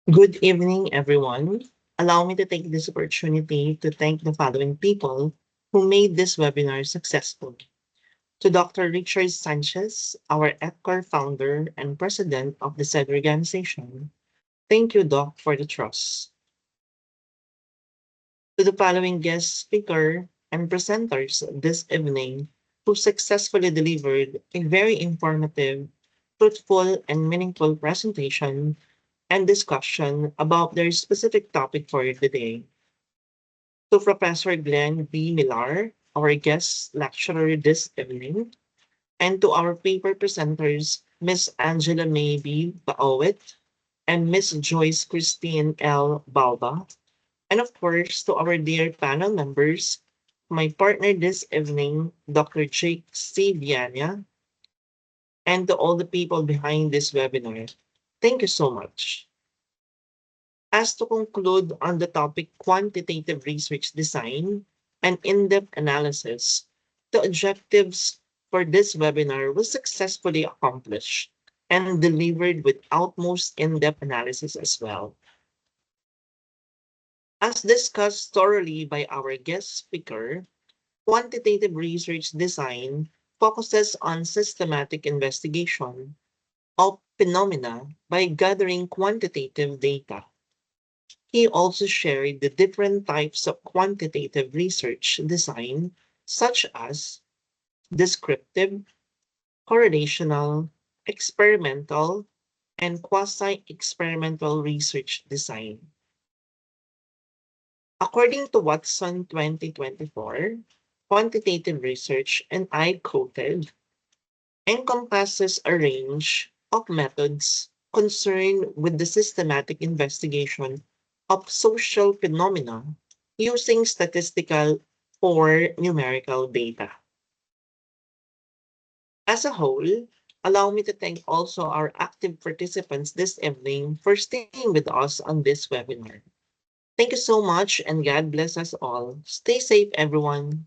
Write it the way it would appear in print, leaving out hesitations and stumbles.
Good evening, everyone. Allow me to take this opportunity to thank the following people who made this webinar successful. To Dr. Richard Sanchez, our EPCOR founder and president of the said organization. Thank you, Doc, for the trust. To the following guest speaker and presenters this evening who successfully delivered a very informative, truthful, and meaningful presentation and discussion about their specific topic for the day. To Professor Glenn B. Millar, our guest lecturer this evening, and to our paper presenters, Ms. Angela May B. Baowit and Ms. Joyce Christine L. Balba, and of course to our dear panel members, my partner this evening, Dr. Jake C. Viana, and to all the people behind this webinar. Thank you so much. As to conclude on the topic quantitative research design and in-depth analysis, the objectives for this webinar was successfully accomplished and delivered with utmost in-depth analysis as well. As discussed thoroughly by our guest speaker, quantitative research design focuses on systematic investigation of phenomena by gathering quantitative data. He also shared the different types of quantitative research design, such as descriptive, correlational, experimental, and quasi-experimental research design. According to Watson 2024, quantitative research, and I quoted, encompasses a range of methods concerned with the systematic investigation of social phenomena using statistical or numerical data. As a whole, allow me to thank also our active participants this evening for staying with us on this webinar. Thank you so much and God bless us all. Stay safe, everyone.